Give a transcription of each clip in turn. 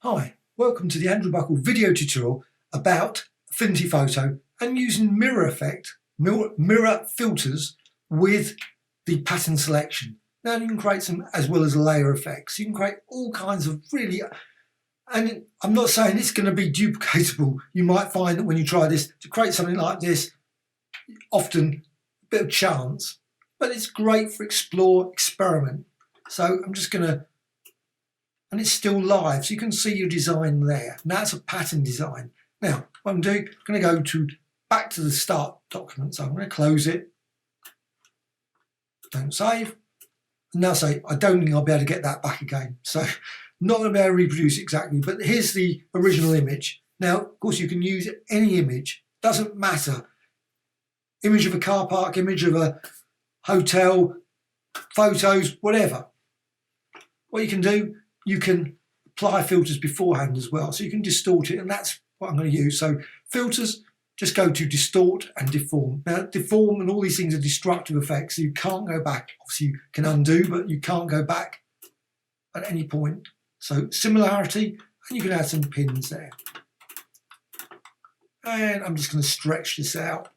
Hi, welcome to the Andrew Buckle video tutorial about Affinity Photo and using mirror filters with the pattern selection. Now you can create some as well as layer effects. You can create all kinds of really, and I'm not saying it's going to be duplicatable. You might find that when you try this, to create something like this, often a bit of chance, but it's great for experiment. So I'm just going to, and it's still live, so you can see your design there. Now that's a pattern design. Now, what I'm doing, I'm going to go back to the start document. So I'm going to close it. Don't save. And now say, I don't think I'll be able to get that back again. So I'm not going to be able to reproduce exactly, but here's the original image. Now, of course, you can use any image. Doesn't matter. Image of a car park, image of a hotel, photos, whatever. What you can do, you can apply filters beforehand as well. So you can distort it, and that's what I'm going to use. So filters, just go to distort and deform. Now deform and all these things are destructive effects, so you can't go back. Obviously you can undo, but you can't go back at any point. So similarity, and you can add some pins there. And I'm just going to stretch this out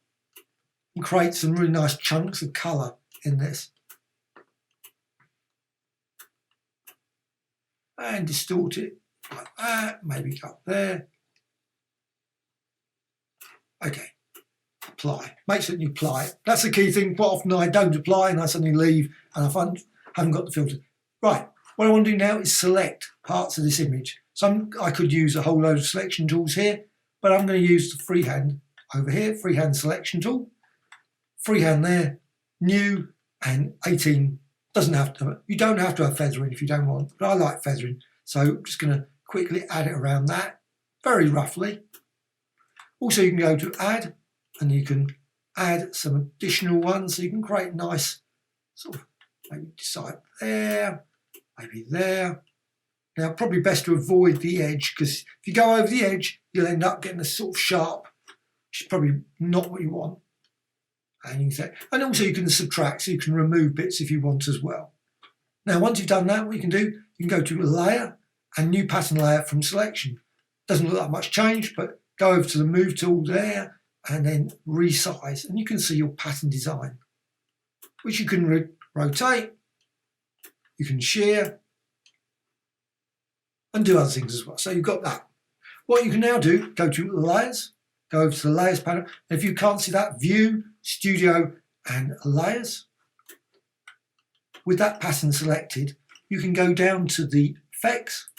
and create some really nice chunks of colour in this. And distort it like that, maybe up there. Okay, apply. Make sure you apply it. That's the key thing. Quite often I don't apply and I suddenly leave and I haven't got the filter. Right, what I want to do now is select parts of this image. So I could use a whole load of selection tools here, but I'm going to use the freehand over here, freehand selection tool. Freehand there, new and 18. Doesn't have to, you don't have to have feathering if you don't want, but I like feathering. So I'm just going to quickly add it around that, very roughly. Also you can go to add and you can add some additional ones. So you can create nice sort of, maybe decide there, maybe there. Now probably best to avoid the edge, because if you go over the edge, you'll end up getting a sort of sharp, which is probably not what you want. And also you can subtract, so you can remove bits if you want as well. Now once you've done that, what you can do, you can go to layer and new pattern layer from selection. Doesn't look like much change, but go over to the move tool there and then resize, and you can see your pattern design, which you can rotate, you can shear and do other things as well. So you've got that. What you can now do, go to layers, go over to the layers panel. If you can't see that, view, studio and layers. With that pattern selected, you can go down to the effects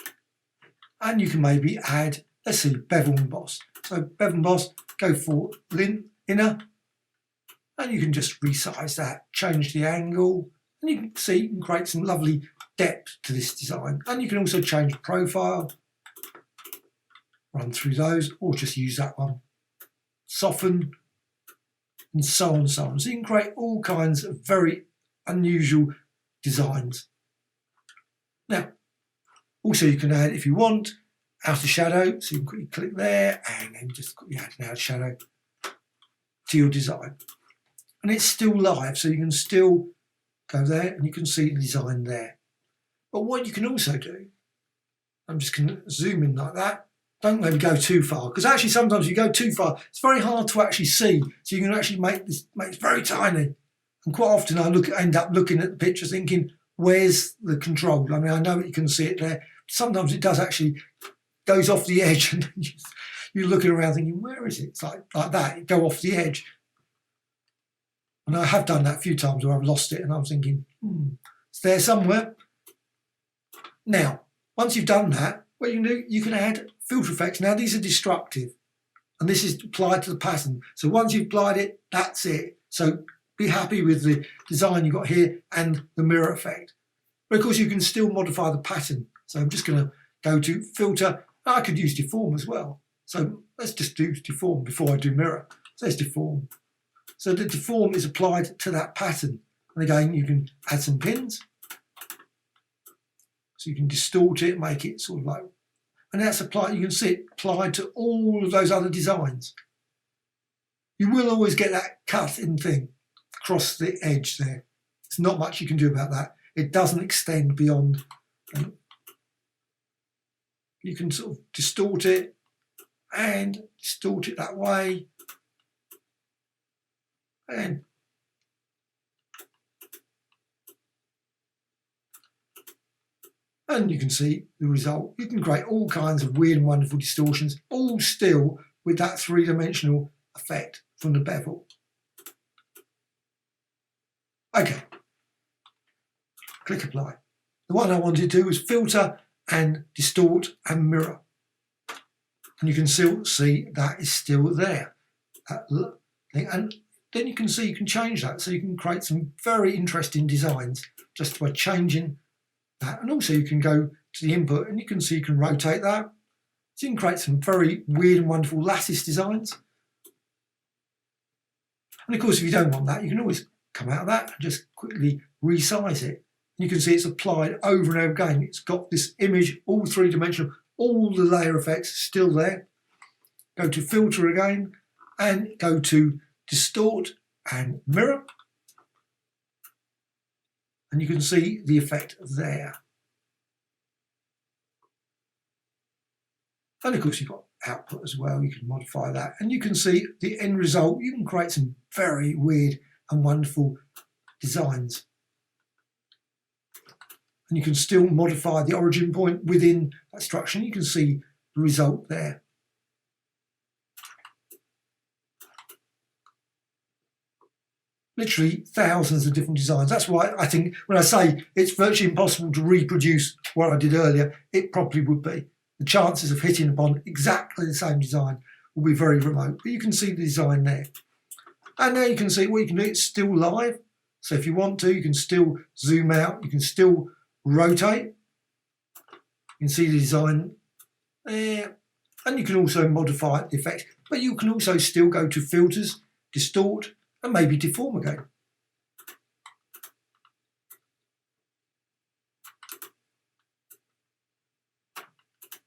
and you can maybe add, let's see, bevel emboss. So bevel emboss, go for inner, and you can just resize that, change the angle, and you can see you can create some lovely depth to this design. And you can also change profile, run through those, or just use that one. Soften, and so on and so on. So you can create all kinds of very unusual designs. Now, also you can add, if you want, outer shadow. So you can quickly click there and then just quickly add an outer shadow to your design. And it's still live, so you can still go there and you can see the design there. But what you can also do, I'm just going to zoom in like that. Don't maybe go too far, because actually sometimes you go too far, it's very hard to actually see. So you can actually make it very tiny. And quite often I end up looking at the picture thinking, where's the control? I mean, I know you can see it there. Sometimes it does actually goes off the edge and you're looking around thinking, where is it? It's like that, it go off the edge. And I have done that a few times where I've lost it and I was thinking, it's there somewhere. Now, once you've done that, what you can do, you can add filter effects. Now these are destructive and this is applied to the pattern. So once you've applied it, that's it. So be happy with the design you've got here and the mirror effect. But of course you can still modify the pattern. So I'm just going to go to filter. I could use deform as well. So let's just do deform before I do mirror. So let's deform. So the deform is applied to that pattern. And again, you can add some pins. So you can distort it, make it sort of like, and that's applied, you can see it applied to all of those other designs. You will always get that cut in thing across the edge there. There's not much you can do about that. It doesn't extend beyond You can sort of distort it and distort it that way, and you can see the result. You can create all kinds of weird and wonderful distortions, all still with that three-dimensional effect from the bevel. Okay, click apply. The one I wanted to do was filter and distort and mirror. And you can still see that is still there. And then you can see you can change that. So you can create some very interesting designs just by changing that. And also you can go to the input and you can see you can rotate that. So you can create some very weird and wonderful lattice designs. And of course, if you don't want that, you can always come out of that and just quickly resize it. You can see it's applied over and over again. It's got this image, all three-dimensional, all the layer effects still there. Go to filter again and go to distort and mirror. And you can see the effect there. And of course you've got output as well. You can modify that. And you can see the end result. You can create some very weird and wonderful designs. And you can still modify the origin point within that structure. And you can see the result there. Literally thousands of different designs. That's why I think when I say it's virtually impossible to reproduce what I did earlier, it probably would be. The chances of hitting upon exactly the same design will be very remote. But you can see the design there. And now you can see what you can do. It's still live. So if you want to, you can still zoom out. You can still rotate. You can see the design there. And you can also modify the effect. But you can also still go to filters, distort, and maybe deform again.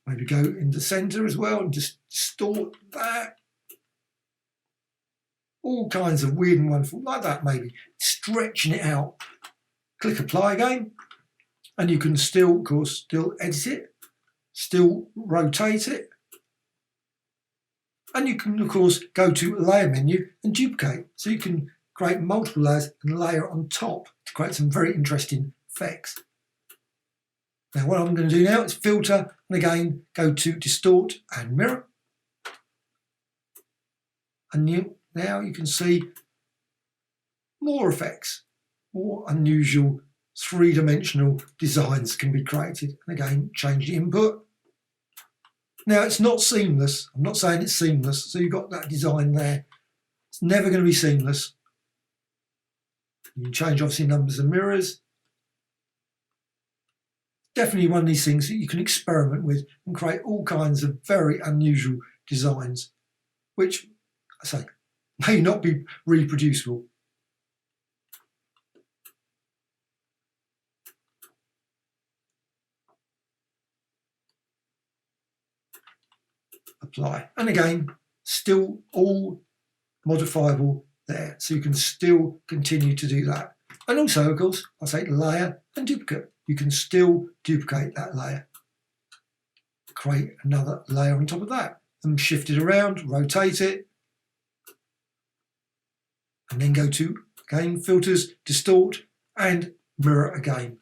Maybe go in the center as well and just distort that. All kinds of weird and wonderful, like that maybe. Stretching it out. Click apply again. And you can still, of course, still edit it. Still rotate it. And you can, of course, go to layer menu and duplicate. So you can create multiple layers and layer on top to create some very interesting effects. Now what I'm going to do now is filter and again go to distort and mirror. And now you can see more effects, more unusual three-dimensional designs can be created. And again, change the input. Now it's not seamless. I'm not saying it's seamless. So you've got that design there. It's never going to be seamless. You can change obviously numbers and mirrors. Definitely one of these things that you can experiment with and create all kinds of very unusual designs, which I say may not be reproducible. Apply. And again, still all modifiable there. So you can still continue to do that. And also, of course, I say layer and duplicate. You can still duplicate that layer. Create another layer on top of that. And shift it around, rotate it. And then go to, again, filters, distort, and mirror again.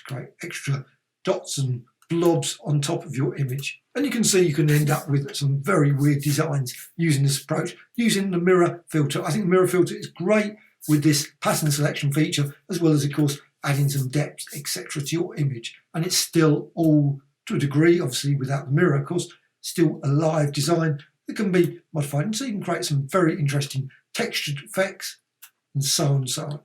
Create extra dots and blobs on top of your image. And you can see you can end up with some very weird designs using this approach, using the mirror filter. I think the mirror filter is great with this pattern selection feature, as well as, of course, adding some depth, etc. to your image. And it's still all, to a degree, obviously without the mirror, of course, still a live design that can be modified. And so you can create some very interesting textured effects and so on and so on.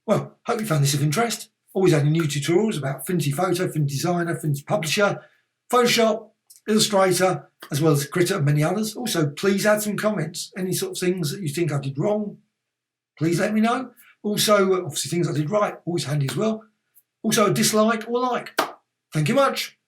Well, hope you found this of interest. Always adding new tutorials about Affinity Photo, Affinity Designer, Affinity Publisher, Photoshop, Illustrator, as well as Critter and many others. Also, please add some comments. Any sort of things that you think I did wrong, please let me know. Also, obviously things I did right, always handy as well. Also, a dislike or like. Thank you much.